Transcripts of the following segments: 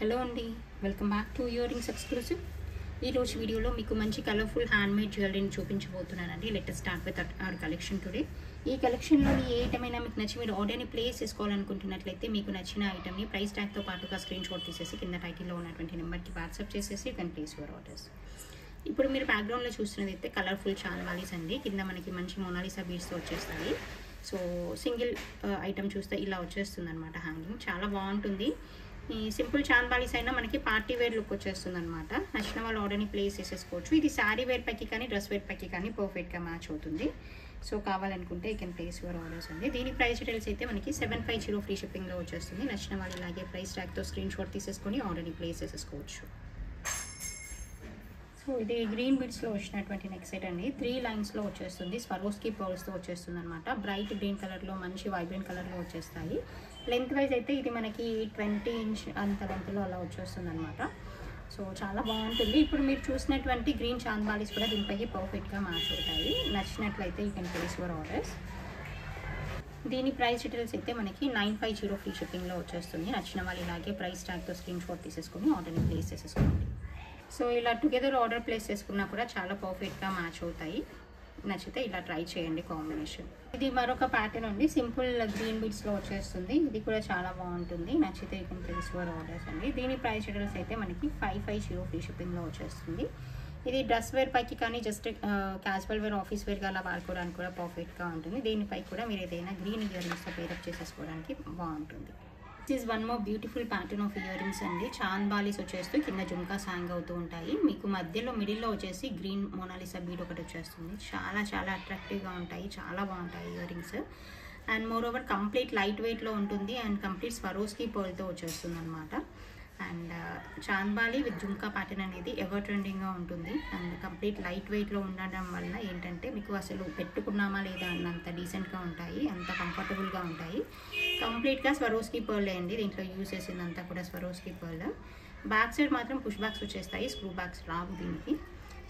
Hello అండి, welcome back to earrings exclusive. ఈరోజు వీడియోలో మీకు మంచి కలర్ఫుల్ హ్యాండ్మేడ్ జ్యువెలరీని చూపించబోతున్నానండి. Let us start with our collection today. ఈ కలెక్షన్లోని ఏ ఐటమ్ అయినా మీకు నచ్చి మీరు ఆర్డర్ని ప్లేస్ చేసుకోవాలనుకుంటున్నట్లయితే మీకు నచ్చిన ఐటమ్ని ప్రైస్ ట్యాగ్తో పాటుగా స్క్రీన్ షాట్ తీసేసి కింద టైటిల్లో ఉన్నటువంటి నెంబర్కి వాట్సాప్ చేసేసి you can place your orders. ఇప్పుడు మీరు బ్యాక్గ్రౌండ్లో చూస్తున్నది అయితే కలర్ఫుల్ చాన్వాలీస్ అండి. కింద మనకి మంచి మోనాలిసా బీడ్స్తో వచ్చేస్తాయి. సో సింగిల్ ఐటమ్ చూస్తే ఇలా వచ్చేస్తుంది అనమాట. హ్యాంగింగ్ చాలా బాగుంటుంది. ఈ సింపుల్ చాన్వాలీస్ అయినా మనకి పార్టీ వేర్ లుక్ వచ్చేస్తుంది అనమాట. నచ్చిన వాళ్ళు ఆర్డర్ని ప్లేస్ చేసేసుకోవచ్చు. ఇది శారీ వేర్ పైకి కానీ డ్రెస్ వేర్ పైకి కానీ పర్ఫెక్ట్గా మ్యాచ్ అవుతుంది. సో కావాలనుకుంటే you can place your orders అండి. దీని ప్రైస్ డీటెయిల్స్ అయితే మనకి 750 ఫ్రీ షిప్పింగ్లో వచ్చేస్తుంది. నచ్చిన వాళ్ళు ఇలాగే ప్రైస్ ట్యాగ్తో స్క్రీన్ షాట్ తీసేసుకొని ఆర్డర్ని ప్లేస్ చేసేసుకోవచ్చు. సో ఇది గ్రీన్ బీడ్స్లో వచ్చినటువంటి నెక్ సెట్ అండి. 3 లైన్స్లో వచ్చేస్తుంది. స్వరోస్కి పర్ల్స్తో వచ్చేస్తుంది అనమాట. బ్రైట్ గ్రీన్ కలర్లో మంచి వైబ్రెంట్ కలర్లో వచ్చేస్తాయి. లెంత్ వైజ్ అయితే ఇది మనకి 20 ఇంచ్ అంత లెంత్లో అలా వచ్చేస్తుంది అనమాట. సో చాలా బాగుంటుంది. ఇప్పుడు మీరు చూసినటువంటి గ్రీన్ చాన్వాలీస్ కూడా దీనిపైకి పర్ఫెక్ట్గా మ్యాచ్ అవుతాయి. నచ్చినట్లయితే you can place your orders. దీని ప్రైస్ డీటెయిల్స్ అయితే మనకి 950 ఫ్రీ షిప్పింగ్లో వచ్చేస్తుంది. నచ్చిన వాళ్ళు ఇలాగే ప్రైస్ ట్యాగ్తో స్క్రీన్ షాట్ తీసేసుకొని ఆర్డర్ని ప్లేస్ చేసేసుకోండి. సో ఇలా టుగెదర్ ఆర్డర్ ప్లేస్ చేసుకున్నా కూడా చాలా పర్ఫెక్ట్గా మ్యాచ్ అవుతాయి. నచ్చితే ఇలా ట్రై చేయండి కాంబినేషన్. ఇది మరొక ప్యాటర్న్ అండి. సింపుల్ గ్రీన్ బీడ్స్లో వచ్చేస్తుంది. ఇది కూడా చాలా బాగుంటుంది. నచ్చితే you can place your orders అండి. దీని ప్రైస్ డీటెయిల్స్ అయితే మనకి 550 ఫ్రీ షిప్పింగ్లో వచ్చేస్తుంది. ఇది డ్రెస్ వేర్ పైకి కానీ జస్ట్ క్యాజువల్ వేర్ ఆఫీస్ వేర్గా అలా వాడుకోవడానికి కూడా పర్ఫెక్ట్గా ఉంటుంది. దీనిపై కూడా మీరు ఏదైనా గ్రీన్ ఇయర్ రింగ్స్తో పేరప్ చేసేసుకోవడానికి బాగుంటుంది. This is one more beautiful pattern of ear rings అండి. చాన్వాలీస్ వచ్చేస్తూ కింద జుమ్కాస్ హ్యాంగ్ అవుతూ ఉంటాయి. మీకు మిడిల్లో వచ్చేసి గ్రీన్ మోనాలిసా బీడ్ ఒకటి వచ్చేస్తుంది. చాలా చాలా అట్రాక్టివ్గా ఉంటాయి. చాలా బాగుంటాయి ear rings. And more over complete light వెయిట్లో ఉంటుంది. అండ్ కంప్లీట్ స్వరోస్కి పర్ల్తో వచ్చేస్తుంది అనమాట. అండ్ చాన్వాలీ విత్ జుమ్కా ప్యాటర్న్ అనేది ఎవర్ ట్రెండింగ్గా ఉంటుంది. అండ్ కంప్లీట్ లైట్ వెయిట్లో ఉండడం వల్ల ఏంటంటే మీకు అసలు పెట్టుకున్నామా లేదా అన్నంత డీసెంట్గా ఉంటాయి. అంత కంఫర్టబుల్గా ఉంటాయి. కంప్లీట్గా స్వరోస్కి పర్ల్ అండి. దీంట్లో యూజ్ చేసిందంతా కూడా స్వరోస్కి పర్ల్. బ్యాక్ సైడ్ మాత్రం పుష్ బ్యాక్స్ వచ్చేస్తాయి. స్క్రూ బ్యాక్స్ రావు దీనికి.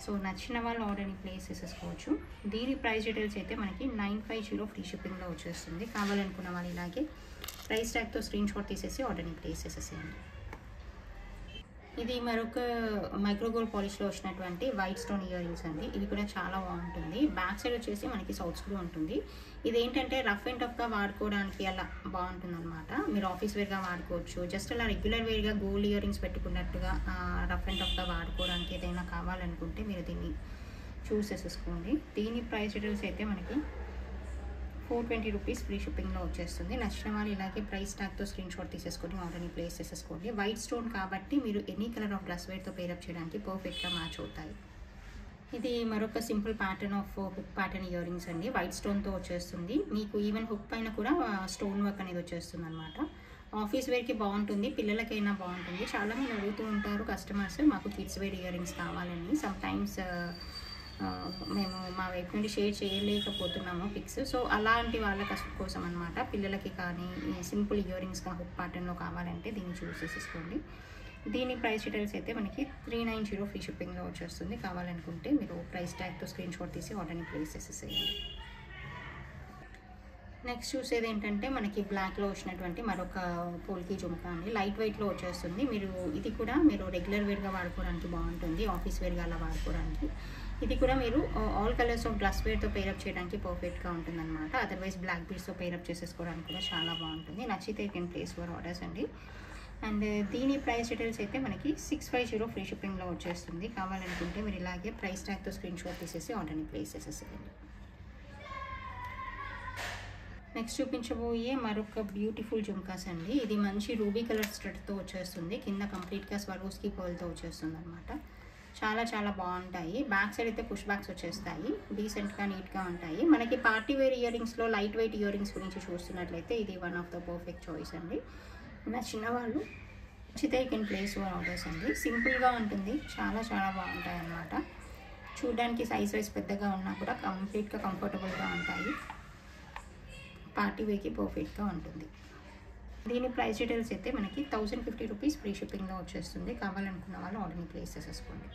సో నచ్చిన వాళ్ళు ఆర్డర్ని ప్లేస్ చేసేసుకోవచ్చు. దీని ప్రైస్ డీటెయిల్స్ అయితే మనకి 950 ఫ్రీ షిప్పింగ్లో వచ్చేస్తుంది. కావాలనుకున్న వాళ్ళు ఇలాగే ప్రైస్ ట్యాగ్తో స్క్రీన్ షాట్ తీసేసి ఆర్డర్ని ప్లేస్ చేసేసేయండి. ఇది మరొక మైక్రోగోల్డ్ పాలిష్లో వచ్చినటువంటి వైట్ స్టోన్ ఇయర్ రింగ్స్ అండి. ఇది కూడా చాలా బాగుంటుంది. బ్యాక్ సైడ్ వచ్చేసి మనకి సౌత్ స్క్రూ ఉంటుంది. ఇది ఏంటంటే రఫ్ అండ్ టఫ్గా వాడుకోవడానికి అలా బాగుంటుంది అనమాట. మీరు ఆఫీస్ వేర్గా వాడుకోవచ్చు. జస్ట్ అలా రెగ్యులర్ వేర్గా గోల్డ్ ఇయర్ రింగ్స్ పెట్టుకున్నట్టుగా రఫ్ అండ్ టఫ్గా వాడుకోవడానికి ఏదైనా కావాలనుకుంటే మీరు దీన్ని చూస్ చేసేసుకోండి. దీని ప్రైస్ డీటెయిల్స్ అయితే మనకి 420 రూపీస్ ఫ్రీ షిప్పింగ్లో వచ్చేస్తుంది. నచ్చిన వాళ్ళు ఇలాగే ప్రైస్ ట్యాగ్తో స్క్రీన్ షాట్ తీసేసుకొని ఆర్డర్ని ప్లేస్ చేసేసుకోండి. వైట్ స్టోన్ కాబట్టి మీరు ఎనీ కలర్ ఆఫ్ డ్రెస్ వేర్తో పేరప్ చేయడానికి పర్ఫెక్ట్గా మ్యాచ్ అవుతాయి. ఇది మరొక simple pattern of hook pattern earrings అండి. వైట్ స్టోన్తో వచ్చేస్తుంది. మీకు ఈవెన్ హుక్ పైన కూడా స్టోన్ వర్క్ అనేది వచ్చేస్తుంది అనమాట. ఆఫీస్ వేర్కి బాగుంటుంది. పిల్లలకైనా బాగుంటుంది. చాలామంది అడుగుతూ ఉంటారు కస్టమర్స్, మాకు కిడ్స్ వేర్ ఇయర్ రింగ్స్ కావాలని. సమ్టైమ్స్ మేము మా వైపు నుండి షేర్ చేయలేకపోతున్నాము పిక్స్. సో అలాంటి వాళ్ళ కోసం అనమాట. పిల్లలకి కానీ సింపుల్ ఇయర్ రింగ్స్గా హుక్ ప్యాటర్న్లో కావాలంటే దీన్ని చూస్ చేసేసుకోండి. దీని ప్రైస్ డీటెయిల్స్ అయితే మనకి 390 ఫ్రీ షిప్పింగ్లో వచ్చేస్తుంది. కావాలనుకుంటే మీరు ప్రైస్ ట్యాగ్తో స్క్రీన్ షాట్ తీసి ఆర్డర్ని ప్లేస్ చేసేసేయండి. నెక్స్ట్ చూసేది ఏంటంటే మనకి బ్లాక్లో వచ్చినటువంటి మరొక పోల్కి జుమ్కా అండి. లైట్ వెయిట్లో వచ్చేస్తుంది. ఇది కూడా మీరు రెగ్యులర్ వేర్గా వాడుకోవడానికి బాగుంటుంది. ఆఫీస్ వేర్గా అలా వాడుకోవడానికి. ఇది కూడా మీరు ఆల్ కలర్స్ ఆఫ్ డ్రెస్ వేర్తో పేరప్ చేయడానికి పర్ఫెక్ట్గా ఉంటుంది అనమాట. అదర్వైజ్ బ్లాక్ బీడ్స్తో పేరప్ చేసేసుకోవడానికి కూడా చాలా బాగుంటుంది. నచ్చితే you can place your orders అండి. అండ్ దీని ప్రైస్ డీటెయిల్స్ అయితే మనకి 650 ఫ్రీ షిప్పింగ్లో వచ్చేస్తుంది. కావాలనుకుంటే మీరు ఇలాగే ప్రైస్ ట్యాగ్తో స్క్రీన్ షాట్ తీసేసి ఆర్డర్ని ప్లేస్ చేసేసేయండి. నెక్స్ట్ చూపించబోయే మరొక బ్యూటిఫుల్ జుమ్కాస్ అండి. ఇది మంచి రూబీ కలర్ స్టడ్తో వచ్చేస్తుంది. కింద కంప్లీట్గా స్వరోస్కి పర్ల్తో వచ్చేస్తుంది అనమాట. చాలా చాలా బాగుంటాయి. బ్యాక్ సైడ్ అయితే పుష్ బ్యాక్స్ వచ్చేస్తాయి. డీసెంట్గా నీట్గా ఉంటాయి. మనకి పార్టీ వేర్ ఇయర్ రింగ్స్లో లైట్ వెయిట్ ఇయర్ రింగ్స్ గురించి చూస్తున్నట్లయితే ఇది one of the perfect choice అండి. నచ్చిన వాళ్ళు నచ్చితే you can place your orders అండి. సింపుల్గా ఉంటుంది. చాలా చాలా బాగుంటాయి అన్నమాట. చూడడానికి సైజ్ వైజ్ పెద్దగా ఉన్నా కూడా కంప్లీట్గా కంఫర్టబుల్గా ఉంటాయి. పార్టీ వేర్కి పర్ఫెక్ట్గా ఉంటుంది. దీని ప్రైస్ డీటెయిల్స్ అయితే మనకి 1050 రూపీస్ ఫ్రీ షిప్పింగ్లో వచ్చేస్తుంది. కావాలనుకున్న వాళ్ళు ఆర్డర్ని ప్లేస్ చేసేసుకోండి.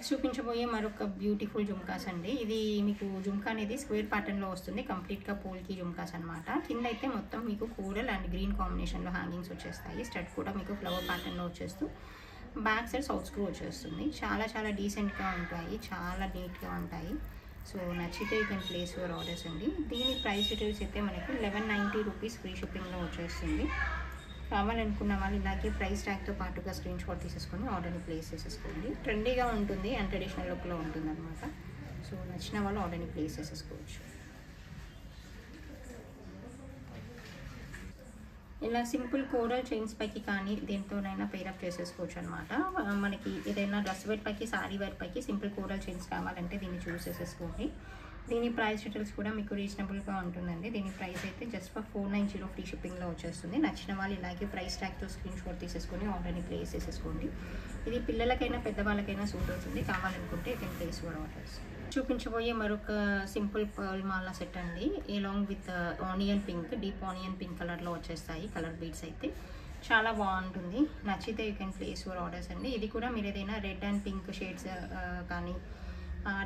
నెక్స్ట్ చూపించబోయే మరొక బ్యూటిఫుల్ జుమ్కాస్ అండి. ఇది మీకు జుమ్కా అనేది స్క్వేర్ ప్యాటర్న్లో వస్తుంది, కంప్లీట్గా పోల్కి జుమ్కాస్ అనమాట. కింద అయితే మొత్తం మీకు కోరల్ అండ్ గ్రీన్ కాంబినేషన్లో హ్యాంగింగ్స్ వచ్చేస్తాయి. స్టడ్ కూడా మీకు ఫ్లవర్ ప్యాటర్న్లో వచ్చేస్తూ బ్యాక్ సైడ్ సౌత్ స్క్రూ వచ్చేస్తుంది. చాలా చాలా డీసెంట్గా ఉంటాయి, చాలా నీట్గా ఉంటాయి. సో నచ్చితే you can place your orders అండి. దీని ప్రైస్ డీటెయిల్స్ అయితే మనకి 1190 రూపీస్ ఫ్రీ షిప్పింగ్లో వచ్చేస్తుంది. కావాలనుకున్న వాళ్ళు ఇలాగే ప్రైస్ ట్యాగ్తో పాటుగా స్క్రీన్ షాట్ తీసేసుకొని ఆర్డర్ని ప్లేస్ చేసేసుకోండి. ట్రెండీగా ఉంటుంది అండ్ ట్రెడిషనల్ లుక్లో ఉంటుంది అనమాట. సో నచ్చిన వాళ్ళు ఆర్డర్ని ప్లేస్ చేసేసుకోవచ్చు. ఇలా సింపుల్ కోరల్ చైన్స్ పైకి కానీ దేంతోనైనా పేరప్ చేసేసుకోవచ్చు అనమాట. మనకి ఏదైనా డ్రెస్ వేర్ పైకి, సారీ వేర్ పైకి సింపుల్ కోరల్ చైన్స్ కావాలంటే దీన్ని చూస్ చేసేసుకోండి. దీని ప్రైస్ డీటెయిల్స్ కూడా మీకు రీజనబుల్గా ఉంటుందండి. దీని ప్రైస్ అయితే జస్ట్ ఫర్ 490 ఫ్రీ షిప్పింగ్లో వచ్చేస్తుంది. నచ్చిన వాళ్ళు ఇలాగే ప్రైస్ ట్యాగ్తో స్క్రీన్ షాట్ తీసేసుకొని ఆర్డర్ని ప్లేస్ చేసేసుకోండి. ఇది పిల్లలకైనా పెద్దవాళ్ళకైనా సూట్ అవుతుంది. కావాలనుకుంటే you can place your orders. చూపించబోయే మరొక సింపుల్ పర్ల్ మాలా సెట్ అండి. Along with onion pink, deep onion pink కలర్లో వచ్చేస్తాయి కలర్ బీడ్స్ అయితే. చాలా బాగుంటుంది. నచ్చితే you can place your orders అండి. ఇది కూడా మీరు ఏదైనా రెడ్ అండ్ పింక్ షేడ్స్ కానీ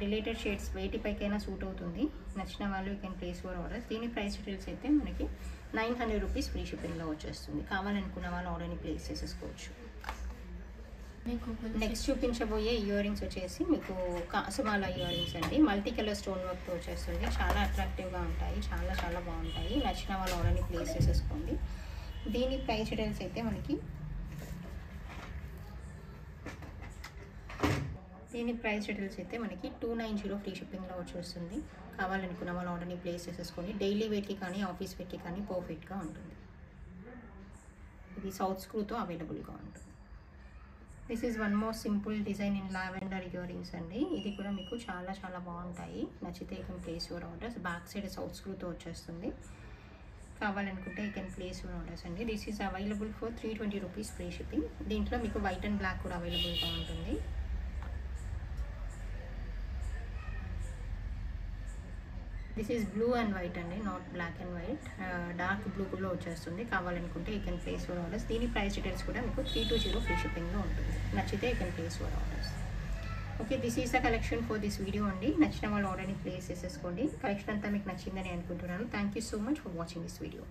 రిలేటెడ్ షేడ్స్ వేటిపైకైనా సూట్ అవుతుంది. నచ్చిన వాళ్ళు you can place your orders. దీని ప్రైస్ డీటెయిల్స్ అయితే మనకి 900 రూపీస్ ఫ్రీ షిప్పింగ్లో వచ్చేస్తుంది. కావాలనుకున్న వాళ్ళు ఆర్డర్ని ప్లేస్ చేసేసుకోవచ్చు. నెక్స్ట్ చూపించబోయే ఇయర్ రింగ్స్ వచ్చేసి మీకు కాసుమాల ఇయర్ రింగ్స్ అండి. మల్టీ కలర్ స్టోన్ వర్క్తో వచ్చేస్తుంది. చాలా అట్రాక్టివ్గా ఉంటాయి, చాలా చాలా బాగుంటాయి. నచ్చిన వాళ్ళు ఆర్డర్ని ప్లేస్ చేసేసుకోండి. దీని ప్రైస్ డీటెయిల్స్ అయితే మనకి 290 ఫ్రీ షిప్పింగ్లో వచ్చేస్తుంది. కావాలనుకున్న వాళ్ళు ఆర్డర్ని ప్లేస్ చేసేసుకోండి. డైలీ వేర్కి కానీ ఆఫీస్ వేర్కి కానీ పర్ఫెక్ట్గా ఉంటుంది. ఇది సౌత్ స్క్రూతో అవైలబుల్గా ఉంటుంది. This is one more simple design in lavender earrings అండి. ఇది కూడా మీకు చాలా చాలా బాగుంటాయి. నచ్చితే you can place your orders. Back side south స్క్రూతో వచ్చేస్తుంది. కావాలనుకుంటే you can place your orders అండి. This is available for 320 rupees free shipping. దీంట్లో మీకు వైట్ అండ్ బ్లాక్ కూడా అవైలబుల్గా ఉంటుంది. This is blue and white అండి, not black and white. Dark బ్లూలో వచ్చేస్తుంది. కావాలనుకుంటే you can place your orders. దీని ప్రైస్ డీటెయిల్స్ కూడా మీకు 320 ఫ్రీ షిప్పింగ్లో ఉంటుంది. నచ్చితే you can place your orders. Okay, this is the collection for this video అండి. నచ్చిన వాళ్ళు ఆర్డర్ని ప్లేస్ చేసేసుకోండి. కలెక్షన్ అంతా మీకు నచ్చిందని అనుకుంటున్నాను. Thank you so much for watching this video.